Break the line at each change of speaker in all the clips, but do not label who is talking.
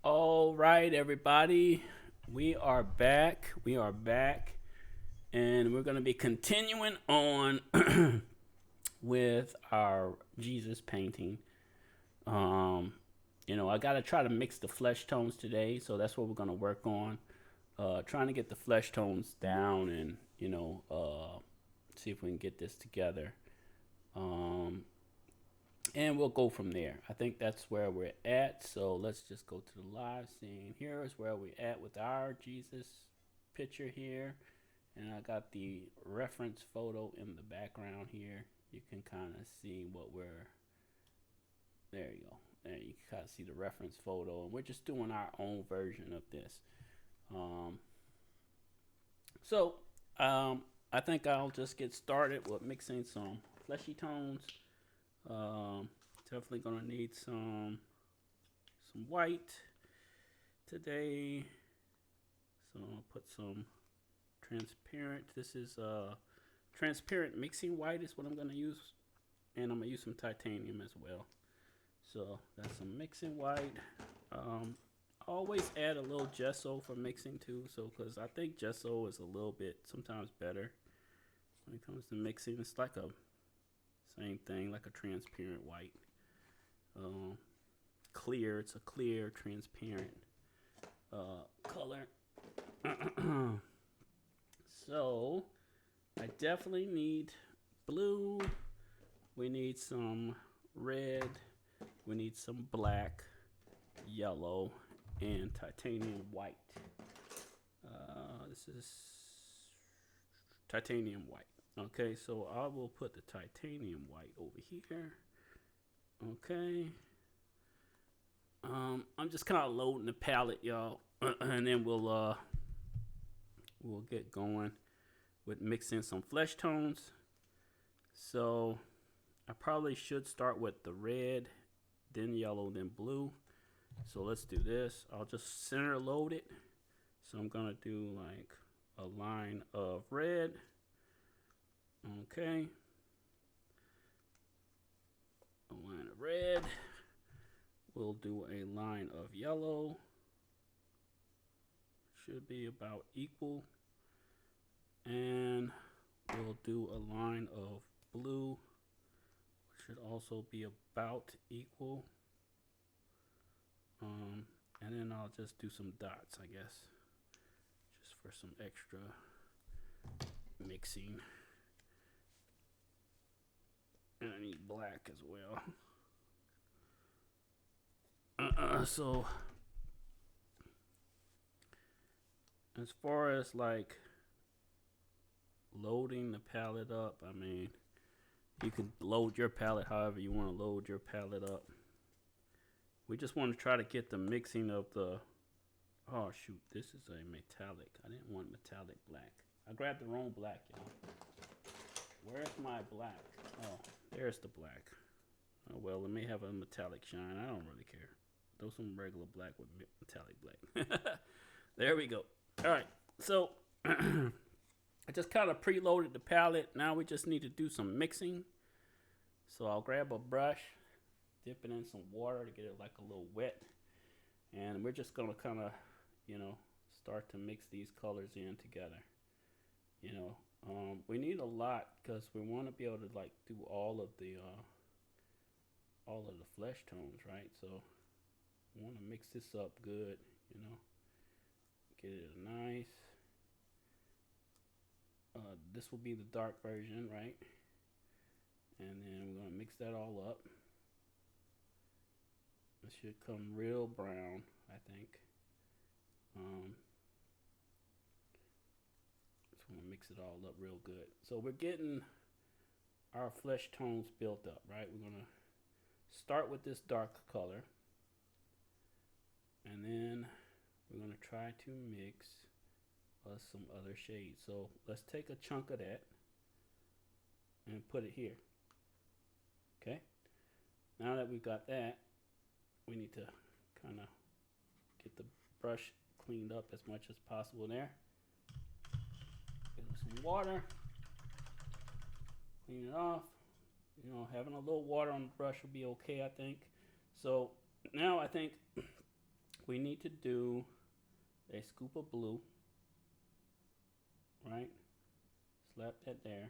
All right, everybody. We are back. We are back. And we're going to be continuing on with our Jesus painting. Um, I got to try to mix the flesh tones today. So that's what we're going to work on. Trying to get the flesh tones down and, see if we can get this together. Um, and we'll go from there. I think that's where we're at. So let's just go to the live scene. Here is where we're at with our Jesus picture here. And I got the reference photo in the background here. You can kind of see what we're, there you go. There you can kind of see the reference photo. And we're just doing our own version of this. Um, so I think I'll just get started with mixing some fleshy tones. Um, Definitely gonna need some white today. So I'll put some transparent. This is transparent mixing white is what I'm gonna use, and I'm gonna use some titanium as well. So that's some mixing white. Always add a little gesso for mixing too, so because I think gesso is a little bit sometimes better when it comes to mixing. It's like a same thing, like a transparent white. Clear. It's a clear, transparent color. So I definitely need blue. We need some red. We need some black, yellow, and titanium white. This is titanium white. Okay, so I will put the titanium white over here. Okay. I'm just kind of loading the palette, y'all, and then we'll get going with mixing some flesh tones. So I probably should start with the red, then yellow, then blue. So let's do this. I'll just center load it. So I'm gonna do like a line of red. Okay. A line of red. We'll do a line of yellow. Should be about equal. And we'll do a line of blue, which should also be about equal. And then I'll just do some dots, I guess, just for some extra mixing. And I need black as well. So as far as like loading the palette up, I mean, you can load your palette however you want to load your palette up. We just want to try to get the mixing of the, oh shoot, this is a metallic. I didn't want metallic black. I grabbed the wrong black, y'all. Where's my black? Oh, there's the black. Oh well, it may have a metallic shine. I don't really care. Throw some regular black with metallic black. There we go. All right, so I just kind of preloaded the palette. Now we just need to do some mixing. So I'll grab a brush, dip it in some water to get it like a little wet. And we're just gonna kind of, start to mix these colors in together. We need a lot because we want to be able to like do all of the flesh tones, right? So we want to mix this up good, get it nice. This will be the dark version, right? And then we're gonna mix that all up. It should come real brown, I think. Just want to mix it all up real good. So we're getting our flesh tones built up, right? We're gonna start with this dark color, and then we're gonna try to mix some other shades. So let's take a chunk of that and put it here. Okay. Now that we've got that, we need to kind of get the brush cleaned up as much as possible there. Give it some water. Clean it off. Having a little water on the brush will be okay, I think. So now I think we need to do a scoop of blue, right? Slap that there.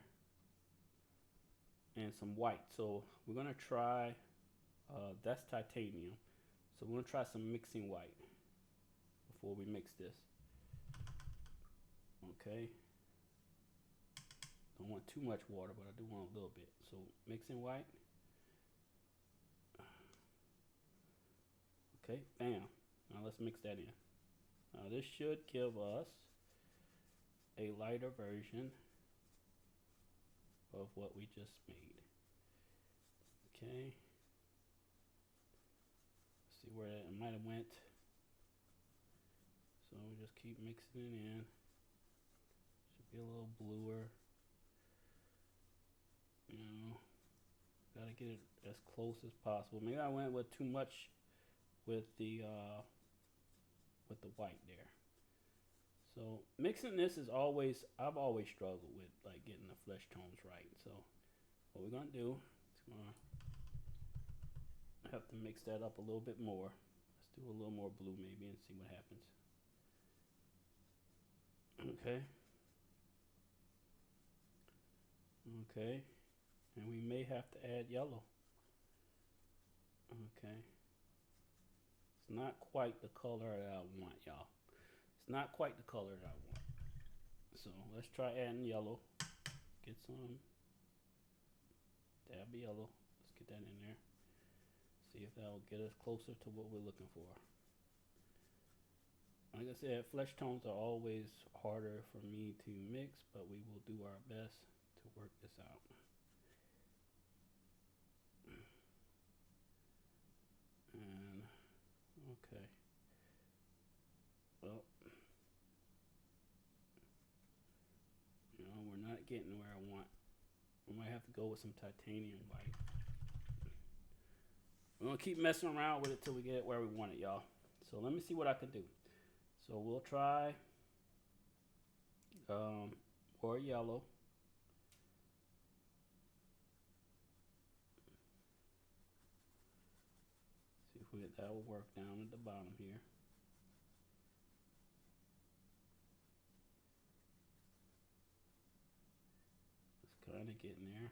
And some white. So we're gonna try, that's titanium. So we're gonna try some mixing white before we mix this. Okay. Don't want too much water, but I do want a little bit. So mixing white. Okay, bam. Now let's mix that in. Now this should give us a lighter version of what we just made. Okay. Let's see where that might have went. So we just keep mixing it in. Should be a little bluer. You know, gotta get it as close as possible. Maybe I went with too much with the white there. So mixing this is always, I've always struggled with like getting the flesh tones right. So what we're gonna do is gonna have to mix that up a little bit more. Let's do a little more blue maybe and see what happens. Okay. Okay. And we may have to add yellow. Okay. It's not quite the color that I want, y'all. It's not quite the color that I want. So let's try adding yellow. Get some dab of yellow. Let's get that in there. See if that'll get us closer to what we're looking for. Like I said, flesh tones are always harder for me to mix, but we will do our best to work this out. And okay. Well, you know, we're not getting where I want. We might have to go with some titanium white. We're gonna keep messing around with it till we get it where we want it, y'all. So let me see what I can do. So we'll try more yellow. See if that will work down at the bottom here. It's kind of getting there.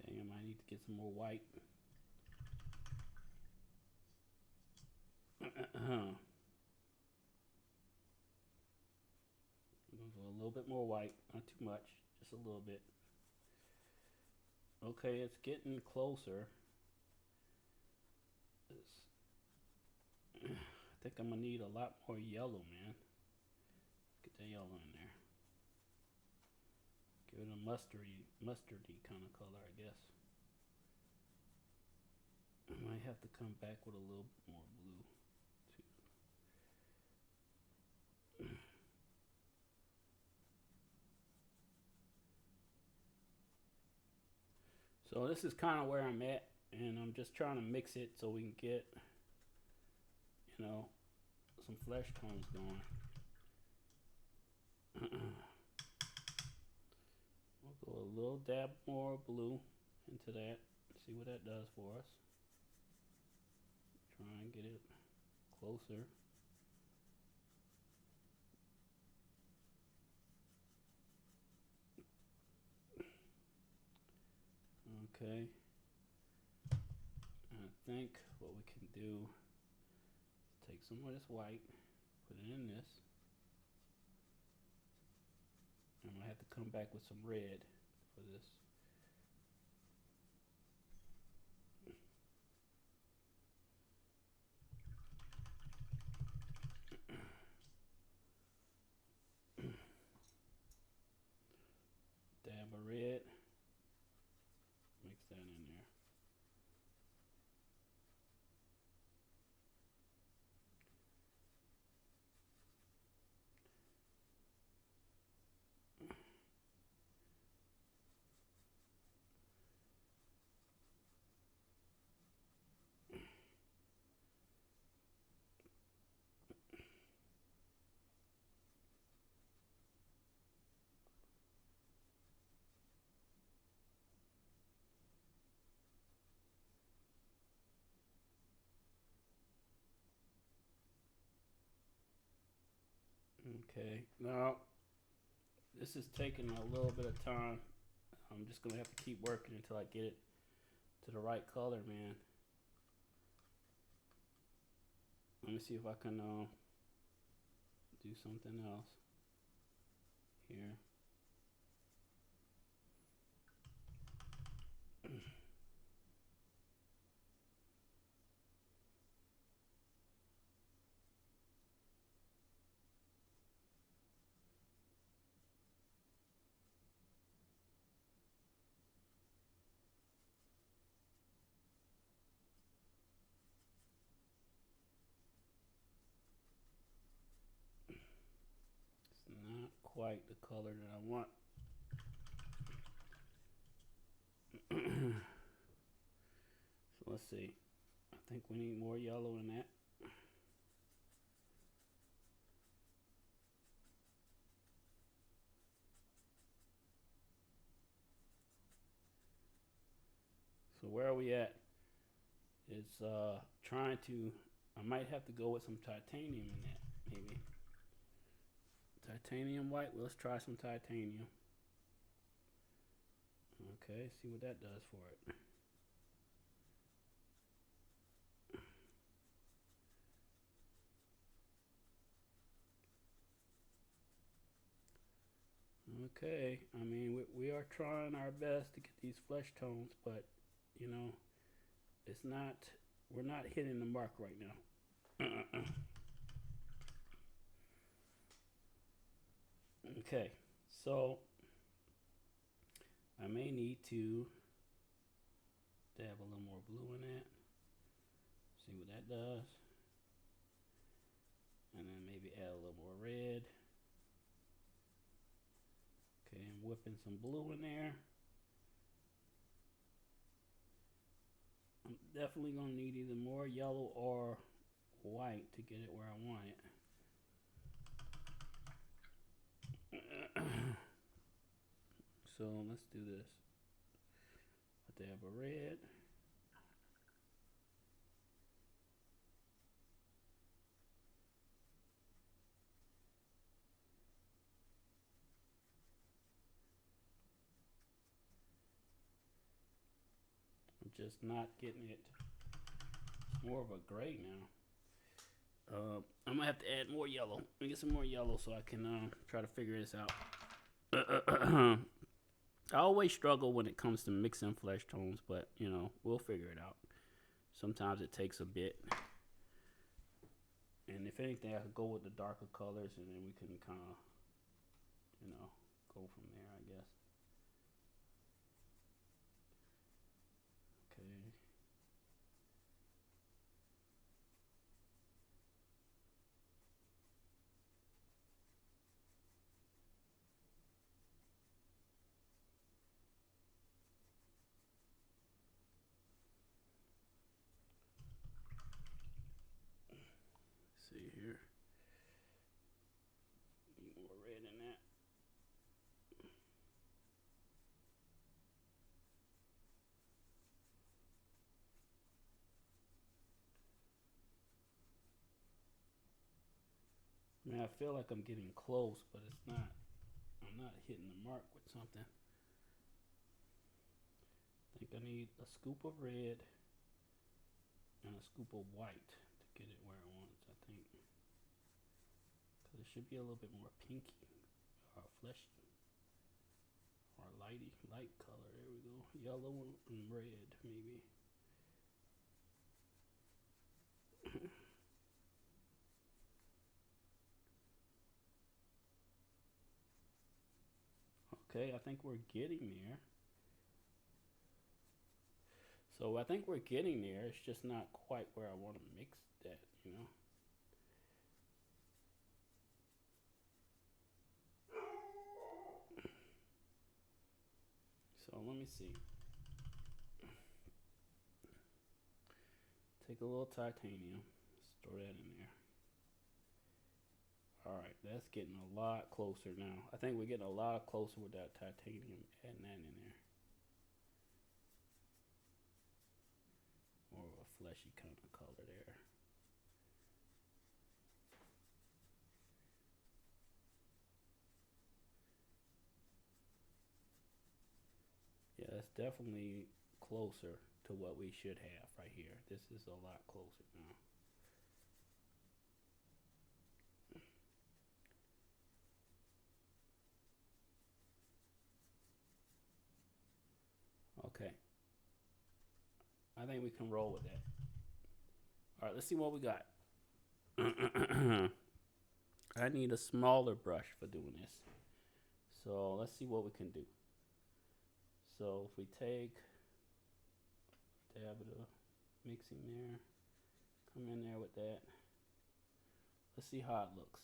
Okay, I might need to get some more white. I'm gonna go a little bit more white, not too much, just a little bit. Okay, it's getting closer. I think I'm gonna need a lot more yellow, man. Let's get that yellow in there. Give it a mustardy kind of color, I guess. I might have to come back with a little bit more blue, too. So this is kind of where I'm at, and I'm just trying to mix it so we can get, you know, some flesh tones going. We'll go a little dab more blue into that. See what that does for us. Try and get it closer. Okay. I think what we can do is take some of this white, put it in this. I'm gonna have to come back with some red for this. Dab of red. Mix that in there. Okay, now this is taking a little bit of time. I'm just gonna have to keep working until I get it to the right color, man. Let me see if I can do something else here. Not quite the color that I want. So let's see. I think we need more yellow in that. So where are we at? It's trying to, I might have to go with some titanium in that, maybe. Titanium white, let's try some titanium. Okay, see what that does for it. Okay, I mean, we are trying our best to get these flesh tones, but, you know, it's not, we're not hitting the mark right now. Okay, so I may need to dab a little more blue in that. See what that does. And then maybe add a little more red. Okay, I'm whipping some blue in there. I'm definitely gonna need either more yellow or white to get it where I want it. So let's do this. A dab of red. I'm just not getting it. It's more of a gray now. I'm gonna have to add more yellow. Let me get some more yellow so I can try to figure this out. I always struggle when it comes to mixing flesh tones, but you know, we'll figure it out. Sometimes it takes a bit. And if anything, I could go with the darker colors and then we can kind of, you know, go from there, I guess. Okay. See here. Need more red in that. I mean, I feel like I'm getting close, but it's not. I'm not hitting the mark with something. I think I need a scoop of red and a scoop of white to get it where I want it, I think. Because it should be a little bit more pinky or fleshy or light color. There we go. Yellow and red, maybe. Okay, I think we're getting there. So I think we're getting there. It's just not quite where I want to mix that, you know. So let me see. Take a little titanium. Let's throw that in there. All right, that's getting a lot closer now. I think we're getting a lot closer with that titanium, adding that in there. More of a fleshy kind of color there. that's definitely closer to what we should have right here. This is a lot closer now. Okay. I think we can roll with that. All right, let's see what we got. I need a smaller brush for doing this. So let's see what we can do. So if we take dab of the mixing there, come in there with that. Let's see how it looks.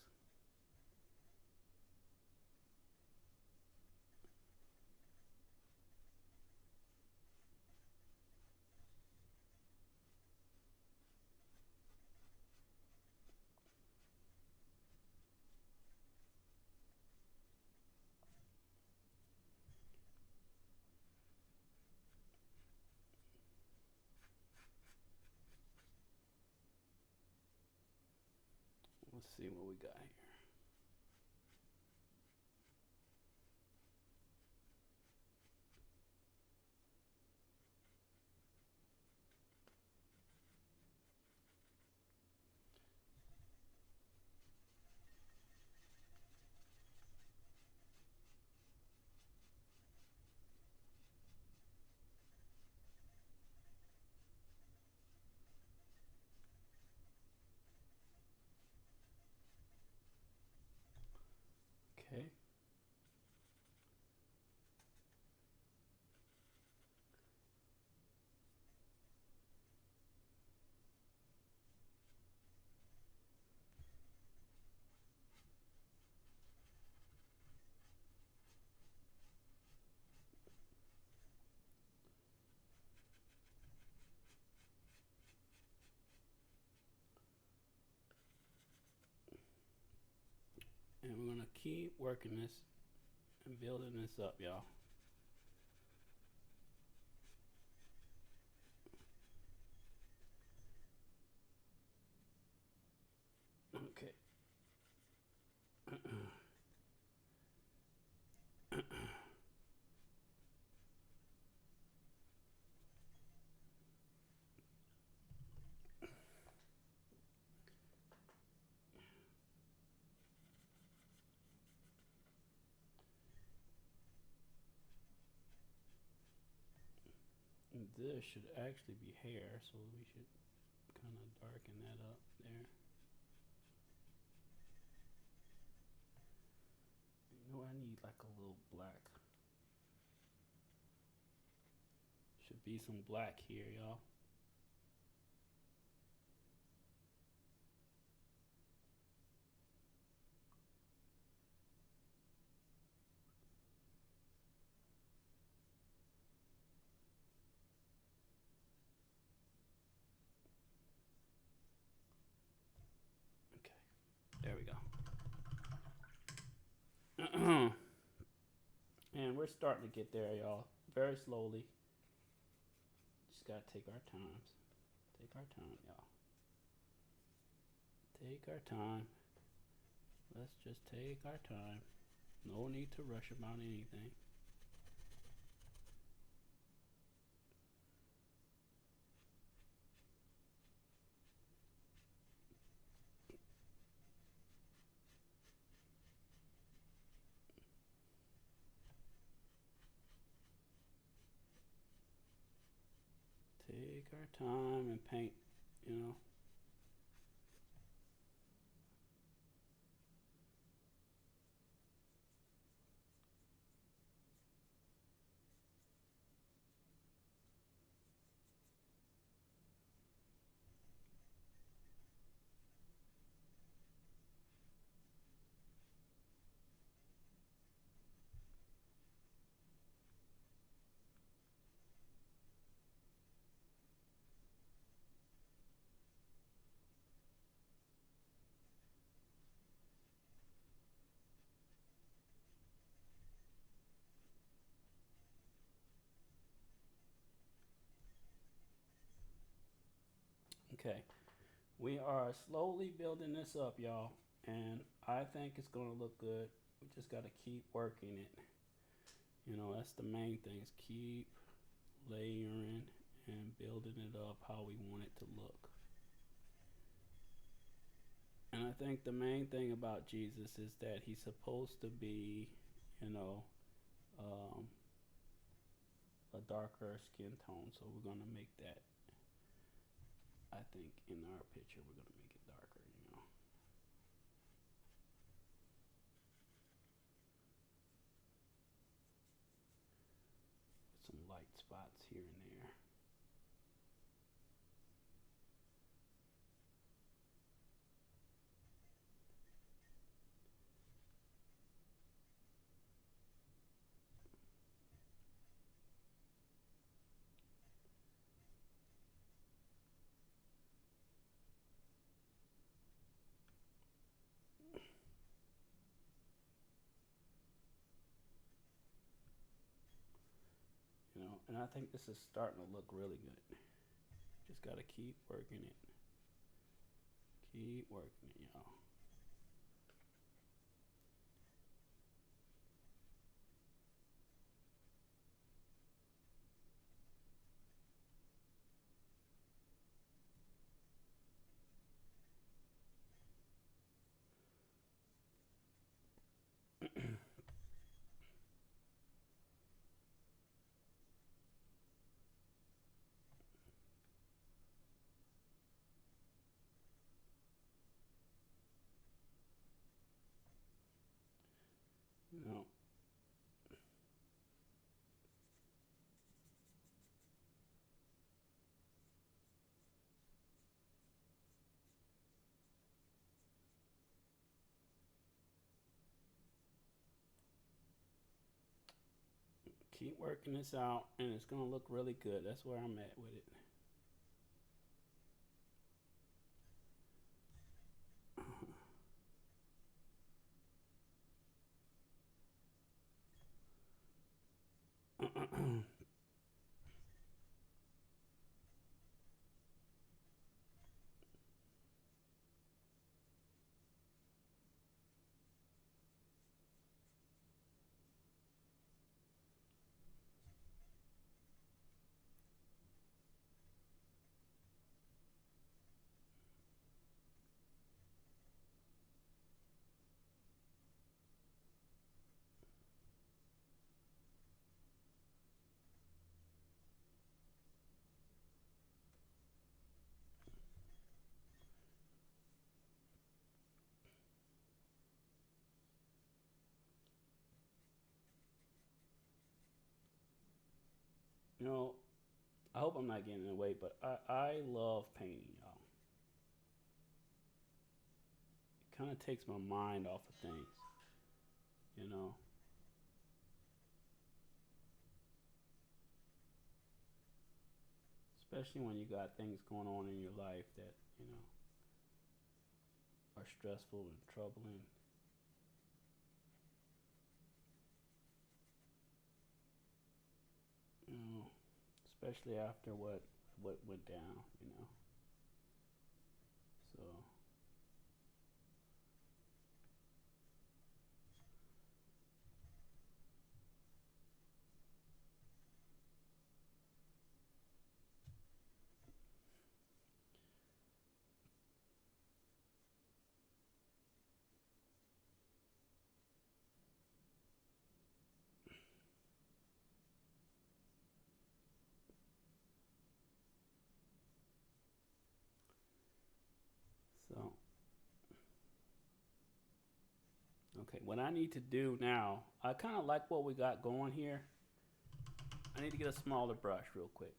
Let's see what we got here. Okay. And we're gonna keep working this and building this up, y'all. Okay. This should actually be hair, so we should kind of darken that up there. You know, I need like a little black. Should be some black here, y'all. Okay, there we go. And we're starting to get there, y'all. Very slowly. Just gotta take our times. Take our time, y'all. Take our time. Let's just take our time. No need to rush about anything. Take our time and paint, you know. Okay, we are slowly building this up, y'all, and I think it's gonna look good. We just gotta keep working it. You know, that's the main thing, is keep layering and building it up how we want it to look. And I think the main thing about Jesus is that he's supposed to be, you know, um, a darker skin tone. So we're gonna make that. I think in our picture we're gonna make it darker. You know. With some light spots here and there. You know, and I think this is starting to look really good. Just gotta keep working it. Keep working it, y'all. You know, keep working this out, and it's gonna look really good. That's where I'm at with it. You know, I hope I'm not getting in the way, but I love painting, y'all. It kind of takes my mind off of things, you know. Especially when you got things going on in your life that, you know, are stressful and troubling. You know, especially after what went down, you know. So so okay, what I need to do now, I kind of like what we got going here. I need to get a smaller brush real quick.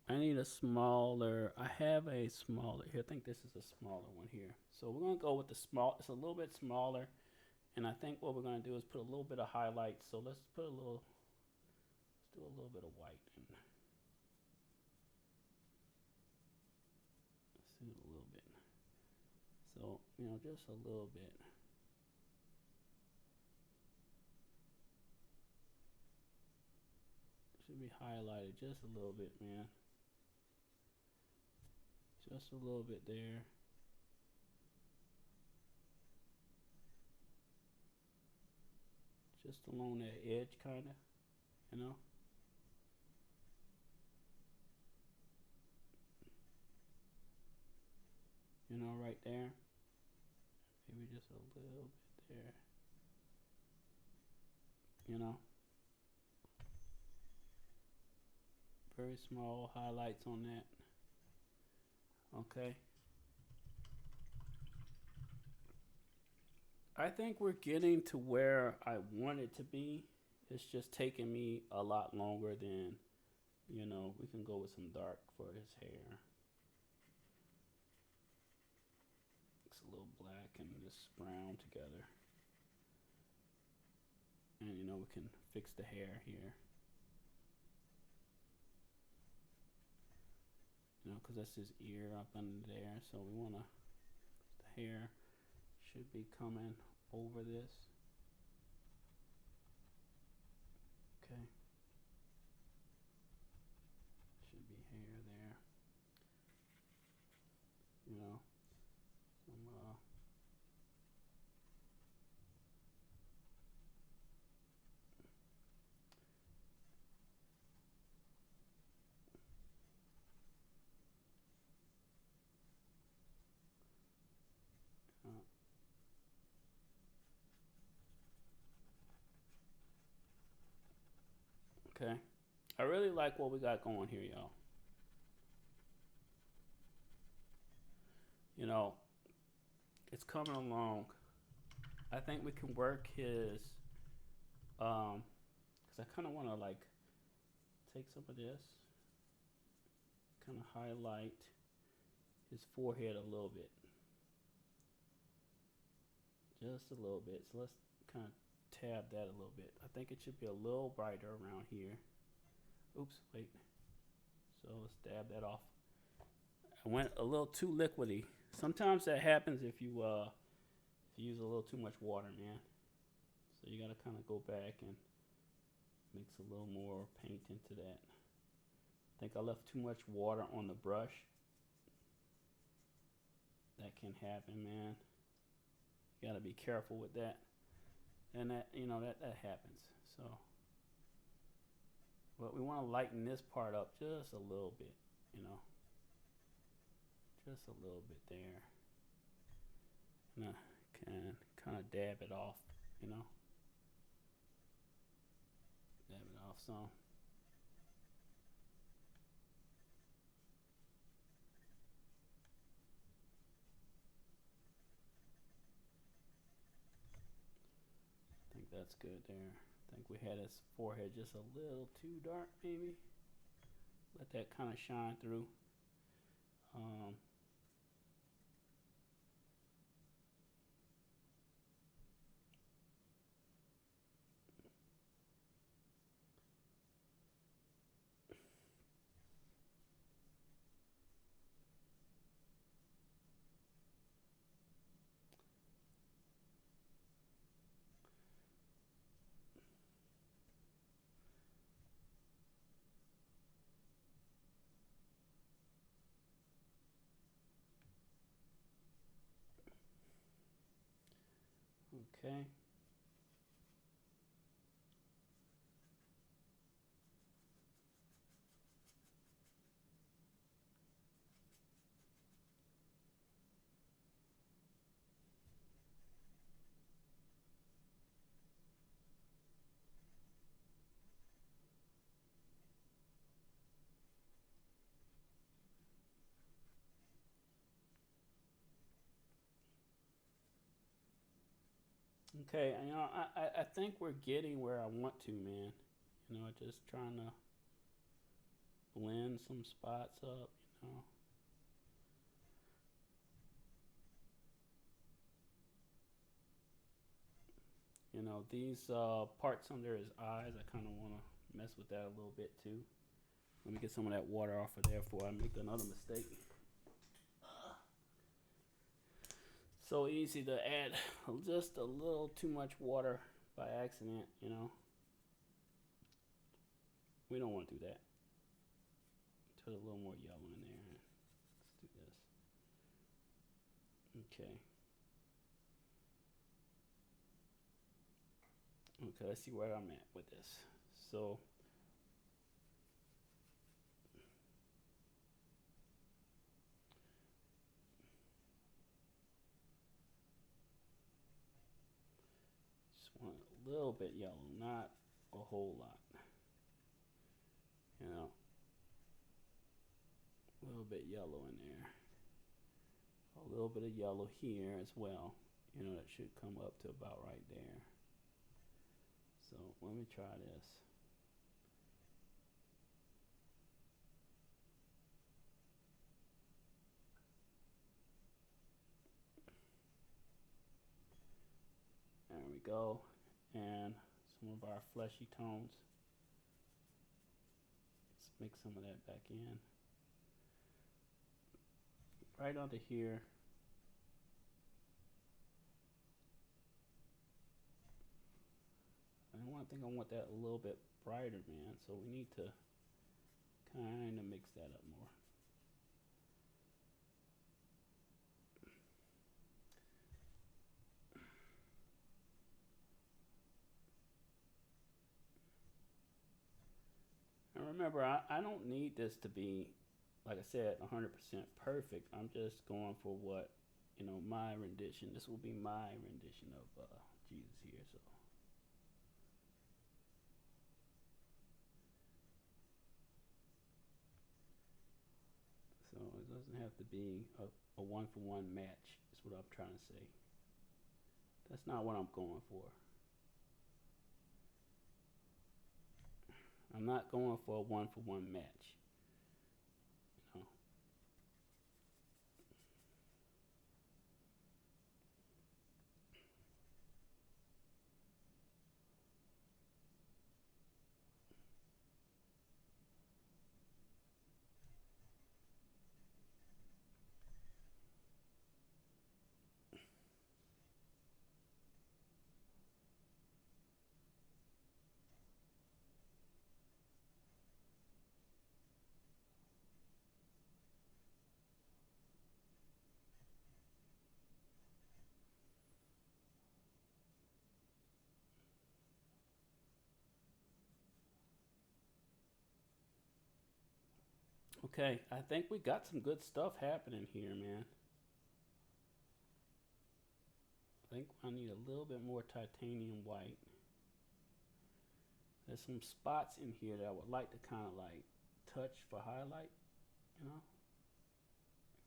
I need a smaller, I have a smaller here. I think this is a smaller one here. So we're gonna go with the small, it's a little bit smaller. And I think what we're gonna do is put a little bit of highlights. So let's put a little, let's do a little bit of white. And let's do a little bit. So, you know, just a little bit. Should be highlighted just a little bit, man. Just a little bit there. Just along that edge, kind of, you know. right there. Maybe just a little bit there. You know, very small highlights on that. Okay. I think we're getting to where I want it to be. It's just taking me a lot longer than, we can go with some dark for his hair. It's a little black and this brown together. And, we can fix the hair here. Because that's his ear up under there. So we want to, the hair should be coming over this. Okay. Should be hair there. Some okay. I really like what we got going here, y'all. It's coming along. I think we can work his, because I kind of want to like take some of this, kind of highlight his forehead a little bit. Just a little bit. So let's kind of tab that a little bit. I think it should be a little brighter around here. Oops, wait. So let's dab that off. I went a little too liquidy. Sometimes that happens if you use a little too much water, man. So you gotta kind of go back and mix a little more paint into that. I think I left too much water on the brush. That can happen, man. You gotta be careful with that. And that, that happens. So, but we want to lighten this part up just a little bit, just a little bit there. And I can kind of dab it off, dab it off some. I think that's good there. I think we had his forehead just a little too dark, maybe. Let that kind of shine through. Okay. Okay, I think we're getting where I want to, man. Just trying to blend some spots up, these parts under his eyes, I kind of want to mess with that a little bit too. Let me get some of that water off of there before I make another mistake. So easy to add just a little too much water by accident, We don't want to do that. Put a little more yellow in there. Let's do this. Okay. Okay, let's see where I'm at with this. So a little bit yellow, not a whole lot. You know, a little bit yellow in there. A little bit of yellow here as well. You know, that should come up to about right there. So let me try this. There we go. And some of our fleshy tones. Let's mix some of that back in. Right under here. I think I want that a little bit brighter, man. So we need to kind of mix that up more. And remember, I don't need this to be, like I said, 100% perfect. I'm just going for what, you know, my rendition. This will be my rendition of Jesus here. So it doesn't have to be a one-for-one match, is what I'm trying to say. That's not what I'm going for. I'm not going for a one-for-one match. You know. Okay, I think we got some good stuff happening here, man. I think I need a little bit more titanium white. There's some spots in here that I would like to kind of like touch for highlight, you know,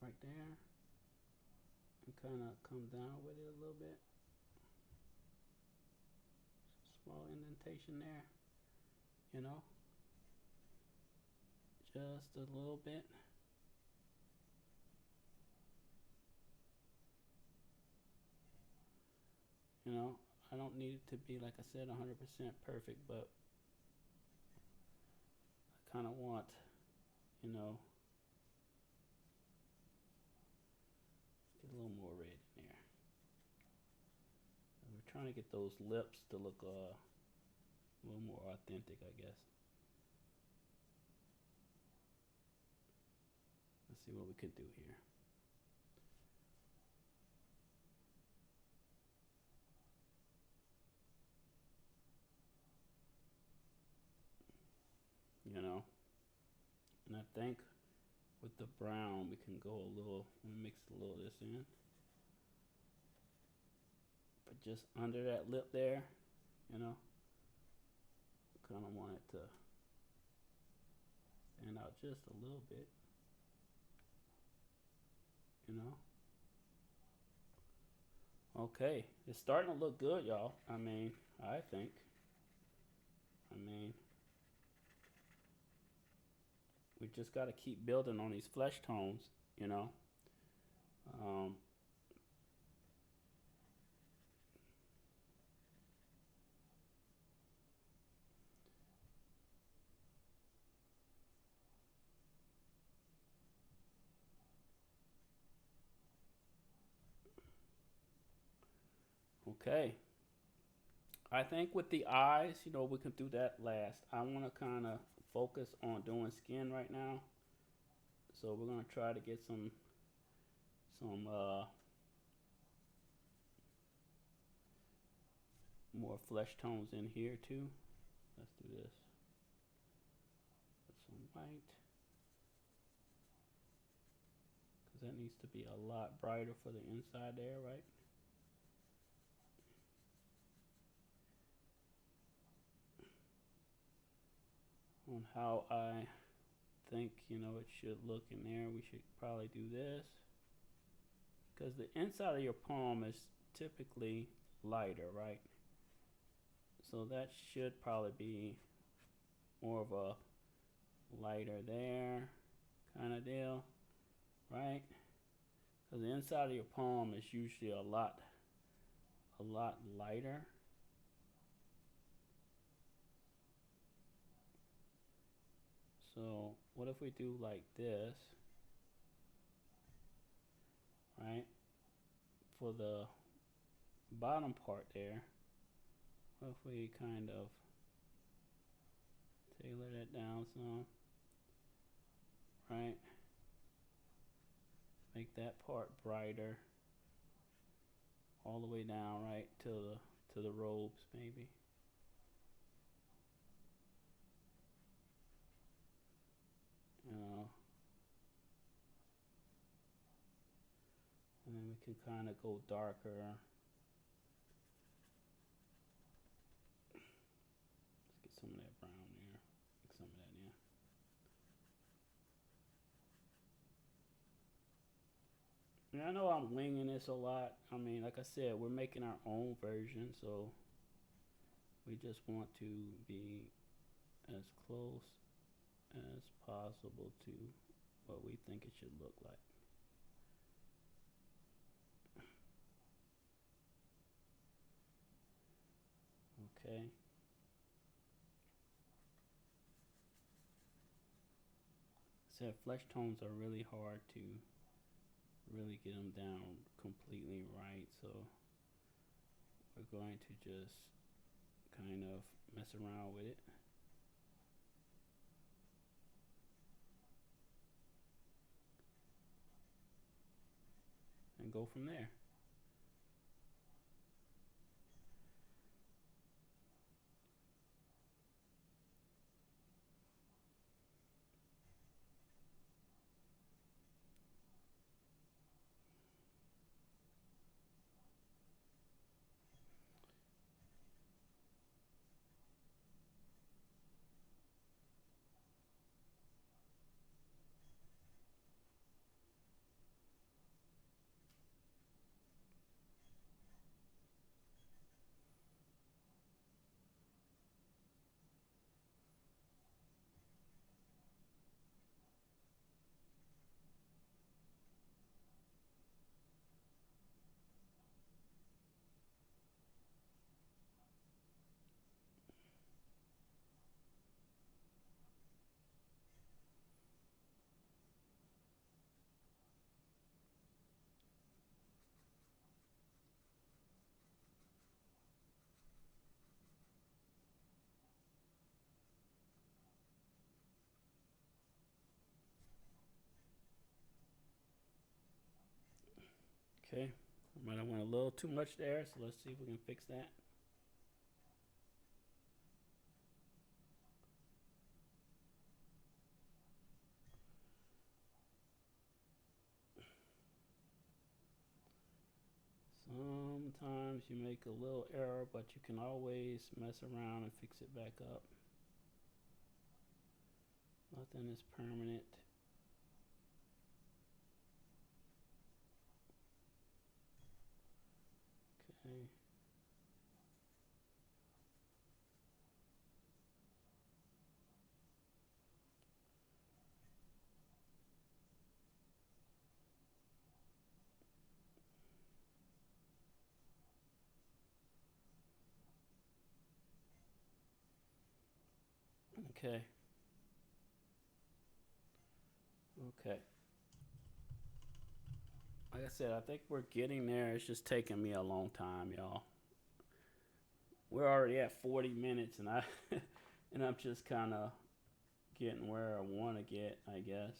right there, and kind of come down with it a little bit. Small indentation there, you know, just a little bit. You know, I don't need it to be, like I said, 100% perfect, but I kind of want, you know, get a little more red in there. We're trying to get those lips to look a little more authentic, I guess. Let's see what we could do here. You know, and I think with the brown we can go a little, mix a little of this in, but just under that lip there, you know, kind of want it to stand out just a little bit, you know. Okay, it's starting to look good, y'all. I mean, I think. We just got to keep building on these flesh tones, you know. Um, okay. I think with the eyes, you know, we can do that last. I want to kind of focus on doing skin right now. So we're going to try to get some more flesh tones in here too. Let's do this. Put some white, because that needs to be a lot brighter for the inside there, right? on how I think, it should look in there. We should probably do this because the inside of your palm is typically lighter, right? So that should probably be more of a lighter there kind of deal, right? Because the inside of your palm is usually a lot lighter. So what if we do like this, right? For the bottom part there, what if we kind of tailor that down some, right? Make that part brighter all the way down, right, to the robes maybe. And then we can kind of go darker. Let's get some of that brown there. Get some of that in. Yeah, I know I'm winging this a lot. I mean, like I said, we're making our own version, so we just want to be as close as possible to what we think it should look like. Okay. Said flesh tones are really hard to really get them down completely right, so we're going to just kind of mess around with it. And go from there. Okay, I might have went a little too much there, so let's see if we can fix that. Sometimes you make a little error, but you can always mess around and fix it back up. Nothing is permanent. Okay. Okay. Okay. Like I said, I think we're getting there. It's just taking me a long time, y'all. We're already at 40 minutes, and and I'm just kind of getting where I want to get, I guess.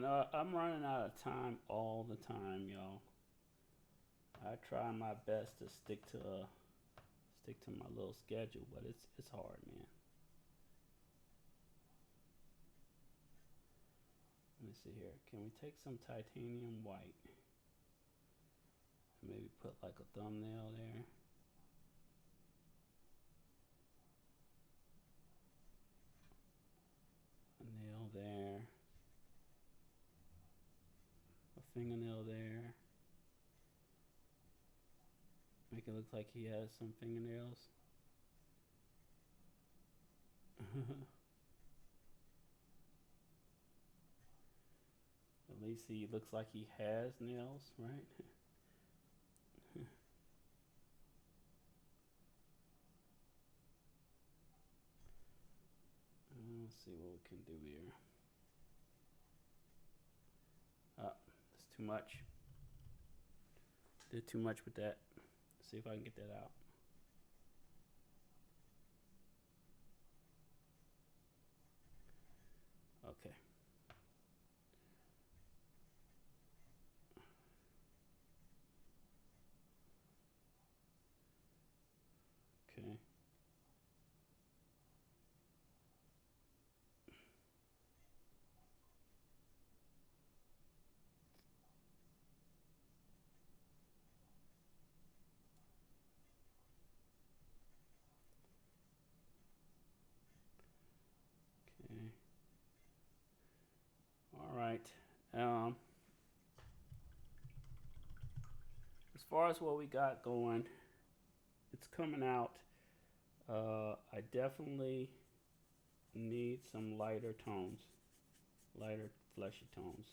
know I'm running out of time all the time, y'all. I try my best to stick to my little schedule, but it's hard, man. Let me see here. Can we take some titanium white and maybe put like a thumbnail there? A nail there. A fingernail there. Make it look like he has some fingernails. At least he looks like he has nails, right? Let's see what we can do here. That's too much. Did too much with that. Let's see if I can get that out. Okay. Okay. Okay. All right. As far as what we got going, it's coming out. I definitely need some lighter tones, lighter fleshy tones.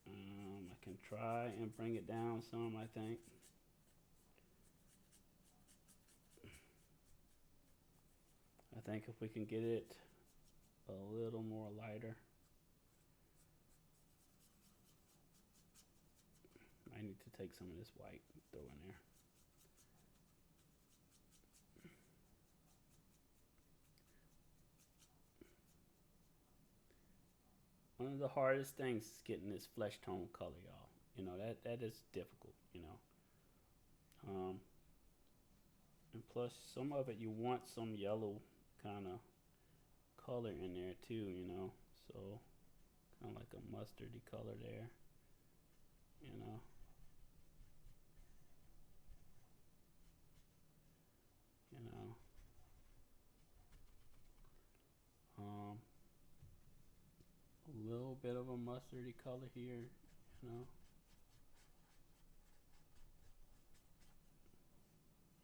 I can try and bring it down some, I think. I think if we can get it a little more lighter. I need to take some of this white and throw in there. One of the hardest things is getting this flesh tone color, y'all. You know, that is difficult, you know. And plus, some of it you want some yellow kind of color in there too, you know. So, kind of like a mustardy color there, you know. You know. A little bit of a mustardy color here, you know.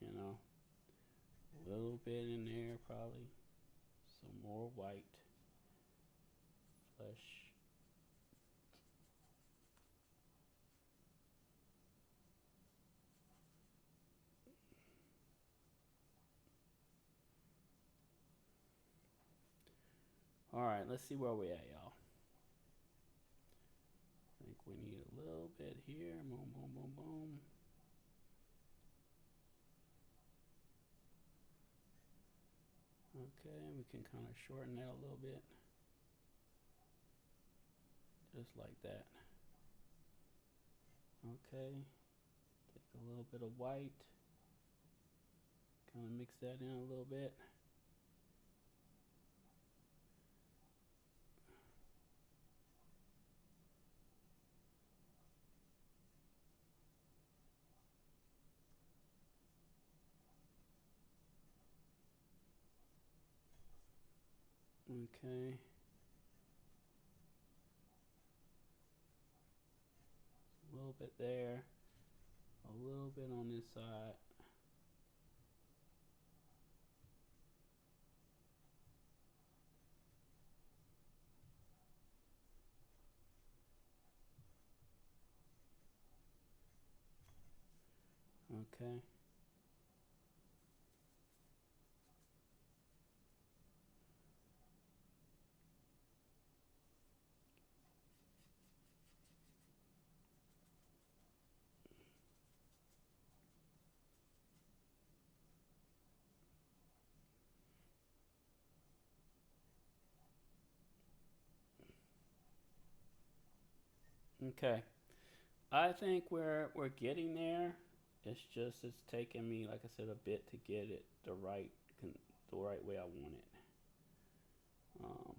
You know, a little bit in there probably. Some more white flesh. All right, let's see where we at, y'all. I think we need a little bit here. Boom, boom, boom, boom. Okay, we can kind of shorten that a little bit. Just like that. Okay, take a little bit of white. Kind of mix that in a little bit. Okay. A little bit there. A little bit on this side. Okay. Okay. I think we're getting there. It's taking me, like I said, a bit to get it the right way I want it. Um,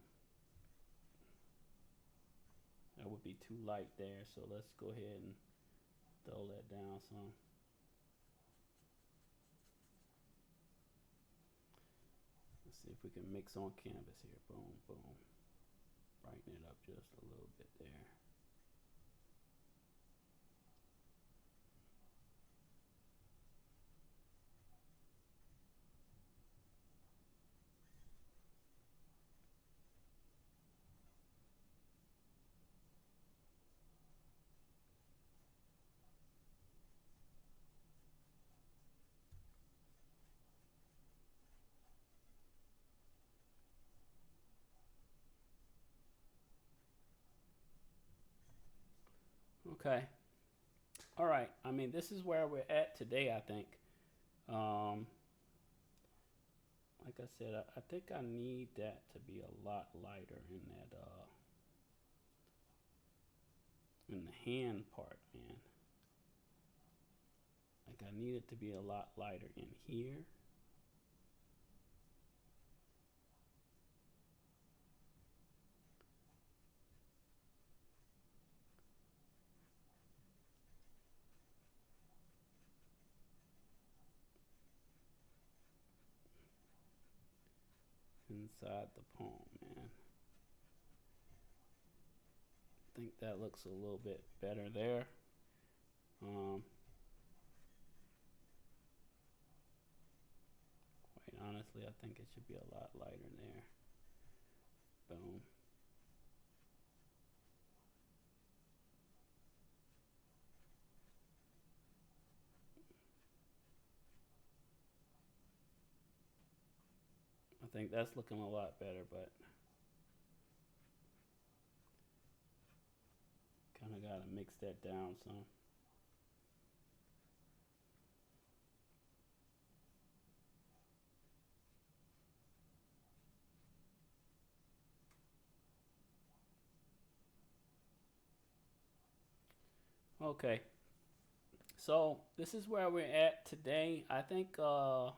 that would be too light there, so let's go ahead and throw that down some. Let's see if we can mix on canvas here. Boom, boom. Brighten it up just a little bit there. Okay. All right. I mean, this is where we're at today, I think. Um, like I said, I think I need that to be a lot lighter in the hand part, man. Like I need it to be a lot lighter in here. Inside the palm, man. I think that looks a little bit better there. Um, quite honestly, I think it should be a lot lighter there. Boom. I think that's looking a lot better, but kind of got to mix that down some. Okay, so this is where we're at today. I think I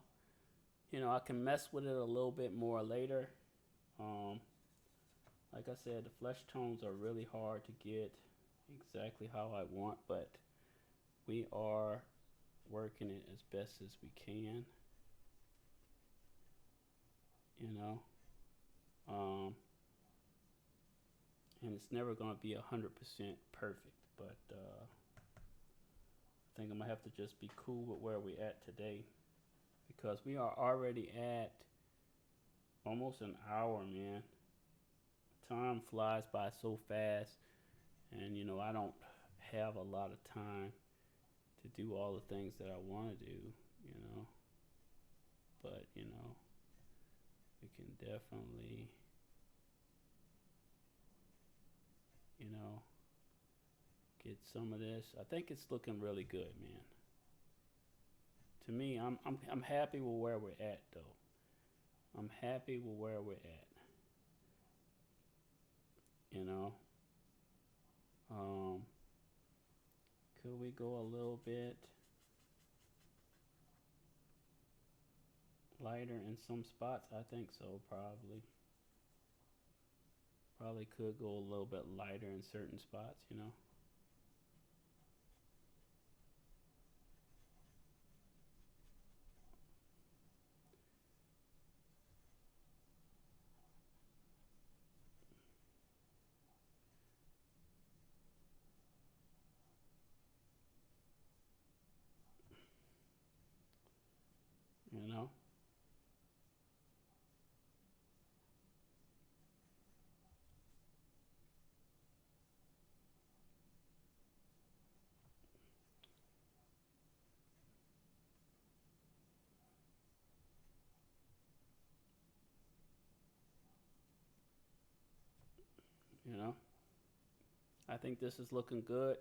can mess with it a little bit more later. Um, like I said, the flesh tones are really hard to get exactly how I want, but we are working it as best as we can. You know, um, and it's never going to be 100% perfect, but I think I'm gonna have to just be cool with where we at today because we are already at almost an hour, man. Time flies by so fast, and I don't have a lot of time to do all the things that I want to do, you know. But we can definitely, you know, get some of this. I think it's looking really good, man. To me, I'm happy with where we're at, though. I'm happy with where we're at. You know, um, could we go a little bit lighter in some spots? I think so, probably. Probably could go a little bit lighter in certain spots, you know. You know, you know. I think this is looking good.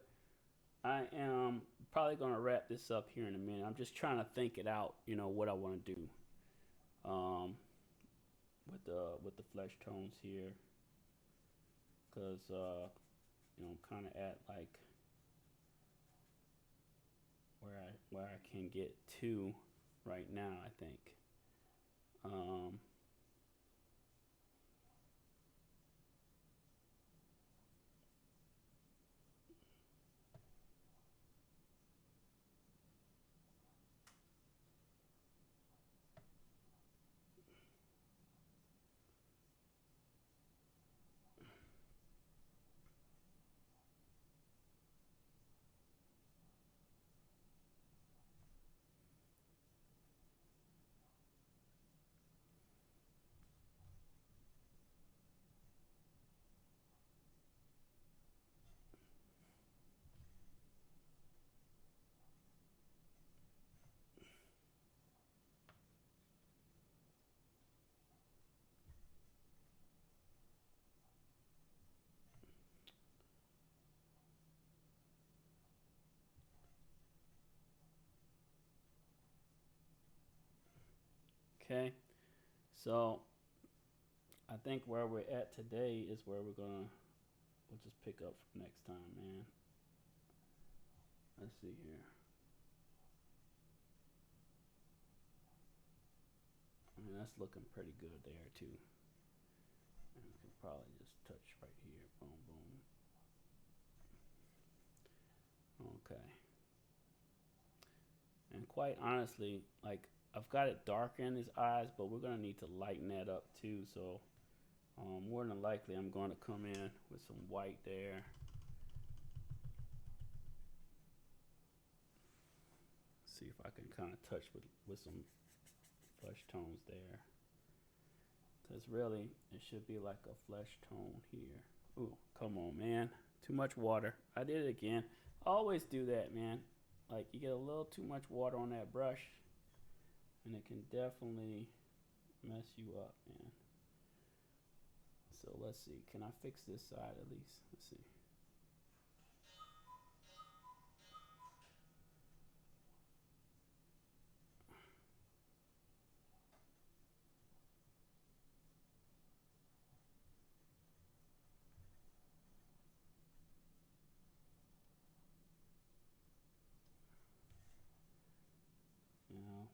I am probably gonna wrap this up here in a minute. I'm just trying to think it out, what I want to do with the flesh tones here, because I'm kind of at like where I can get to right now, I think. Um, okay, so I think where we're at today is where we'll just pick up from next time, man. Let's see here. I mean, that's looking pretty good there too. And we can probably just touch right here. Boom, boom. Okay. And quite honestly, like I've got it darker in his eyes, but we're gonna need to lighten that up too. So more than likely, I'm going to come in with some white there. See if I can kind of touch with some flesh tones there. Because really, it should be like a flesh tone here. Ooh, come on, man. Too much water. I did it again. I always do that, man. Like, you get a little too much water on that brush, and it can definitely mess you up, man. So let's see. Can I fix this side at least? Let's see. You know,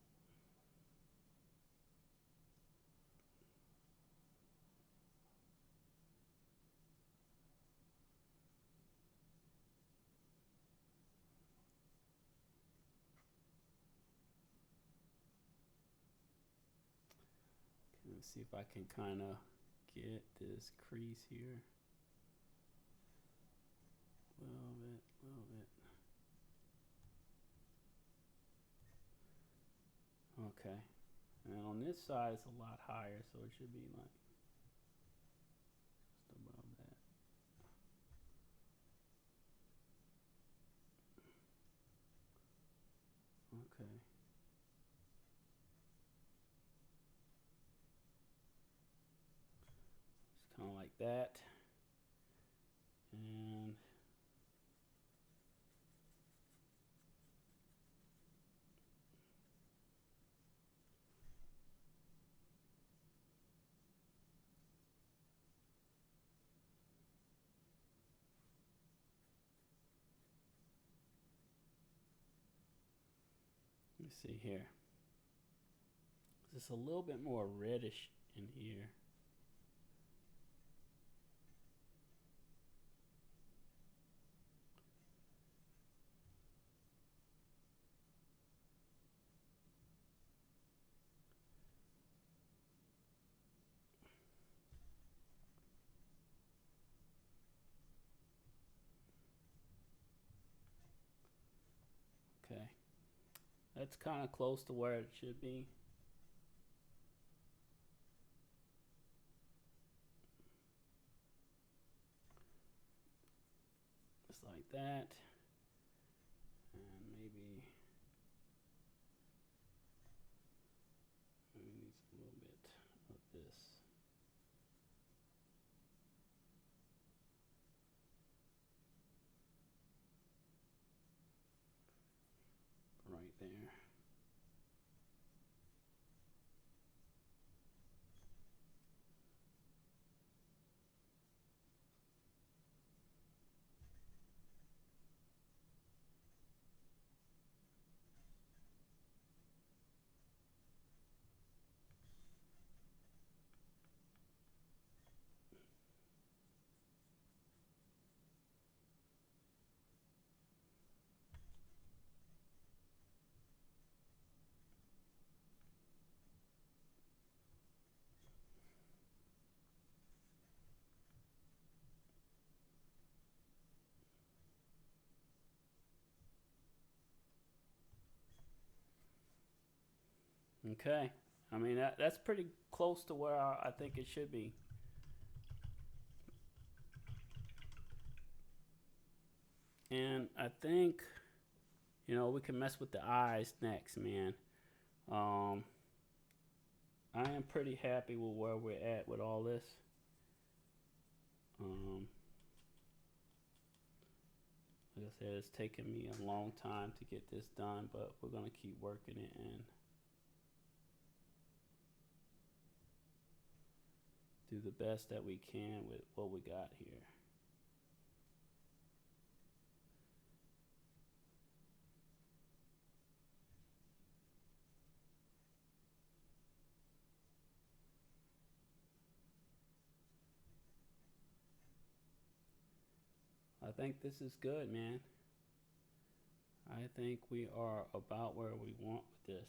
let's see if I can kind of get this crease here. A little bit, a little bit. Okay. And on this side, it's a lot higher, so it should be like just above that. Okay. It's kind of like that. And let me see here. It's a little bit more reddish in here. Okay. That's kind of close to where it should be. Just like that. And maybe needs a little bit of this. Right there. Okay. I mean, that's pretty close to where I think it should be. And I think, we can mess with the eyes next, man. Um, I am pretty happy with where we're at with all this. Um, like I said, it's taken me a long time to get this done, but we're going to keep working it and do the best that we can with what we got here. I think this is good, man. I think we are about where we want with this.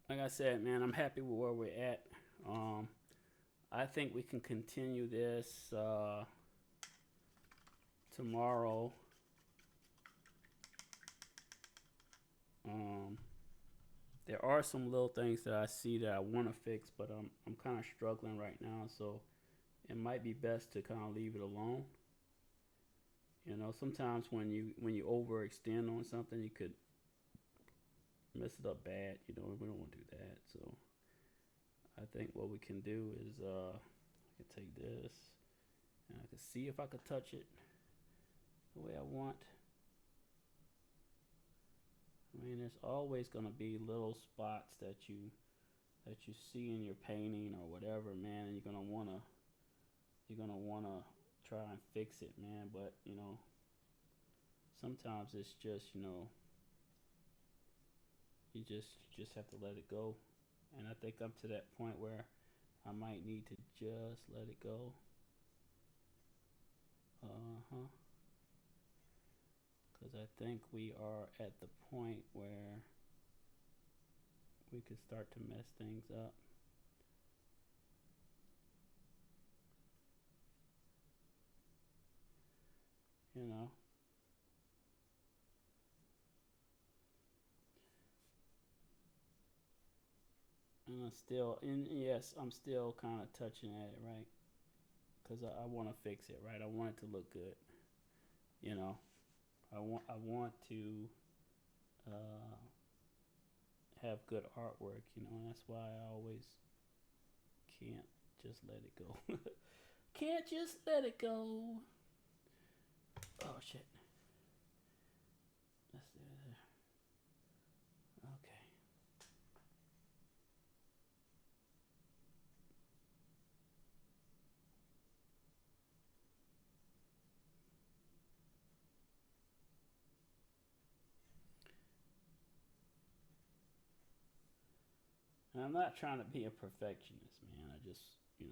Like I said, man, I'm happy with where we're at. Um, I think we can continue this tomorrow. Um, there are some little things that I see that I want to fix, but I'm kind of struggling right now, so it might be best to kind of leave it alone. Sometimes when you overextend on something, you could mess it up bad. We don't want to do that. So I think what we can do is I can take this and I can see if I could touch it the way I want. I mean, there's always gonna be little spots that you see in your painting or whatever, man, and you're gonna wanna try and fix it, man. But sometimes it's just you just have to let it go. And I think I'm to that point where I might need to just let it go. Uh-huh. Because I think we are at the point where we could start to mess things up. You know. And yes, I'm still kind of touching at it, right? Because I want to fix it, right? I want it to look good. You know, I want to uh, have good artwork, and that's why I always can't just let it go. Can't just let it go. Oh shit. Let's do it. Okay. And I'm not trying to be a perfectionist, man. I just, and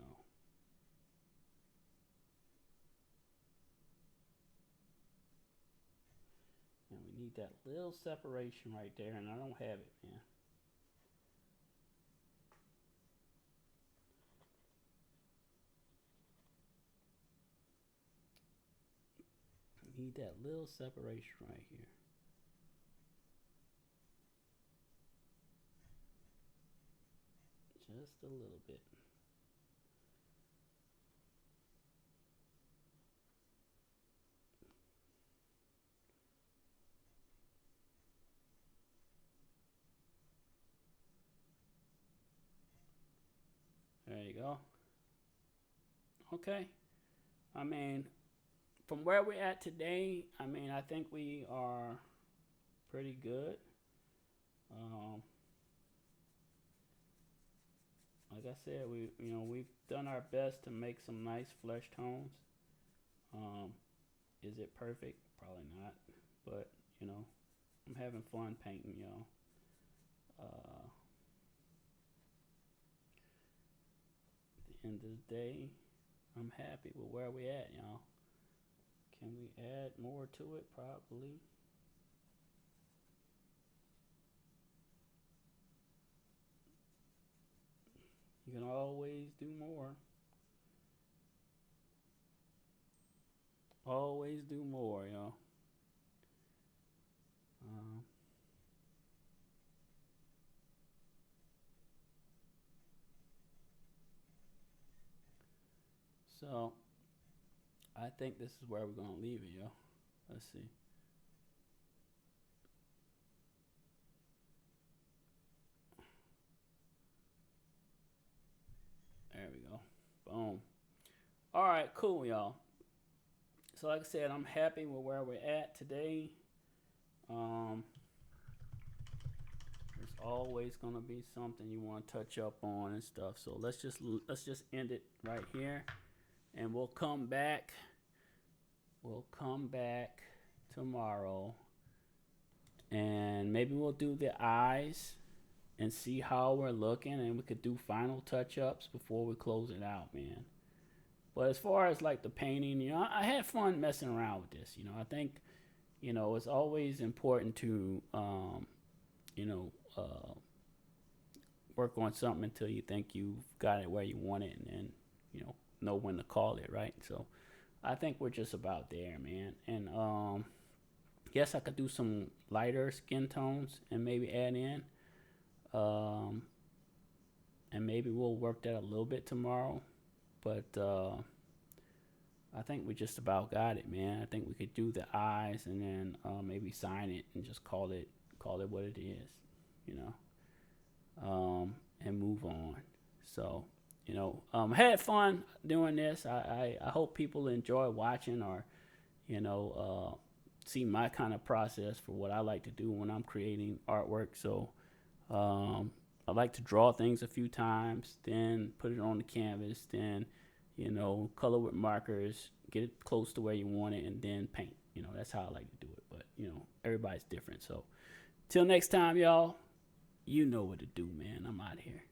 we need that little separation right there, and I don't have it, man. I need that little separation right here. Just a little bit. go. Okay. I mean, from where we're at today, I mean, I think we are pretty good. Um, like I said, we've done our best to make some nice flesh tones. Um, is it perfect? Probably not, but I'm having fun painting, y'all. At the end of the day, I'm happy with where we at, y'all. Can we add more to it? Probably. You can always do more. Always do more, y'all. Um, so I think this is where we're gonna leave it, yo. Let's see. There we go. Boom. All right, cool, y'all. So like I said, I'm happy with where we're at today. Um, there's always gonna be something you want to touch up on and stuff. So let's just end it right here, and we'll come back. We'll come back tomorrow, and maybe we'll do the eyes and see how we're looking, and we could do final touch-ups before we close it out, man. But as far as like the painting, I had fun messing around with this. I think, it's always important to, you know, uh, work on something until you think you've got it where you want it, and then, know when to call it, right? So I think we're just about there, man. And yes, I could do some lighter skin tones and maybe add in. Um, and maybe we'll work that a little bit tomorrow. But I think we just about got it, man. I think we could do the eyes and then maybe sign it and just call it what it is, you and move on. So, had fun doing this. I hope people enjoy watching or, see my kind of process for what I like to do when I'm creating artwork. So, I like to draw things a few times, then put it on the canvas, then, color with markers, get it close to where you want it, and then paint. That's how I like to do it. But, everybody's different. So, till next time, y'all, you know what to do, man. I'm out here.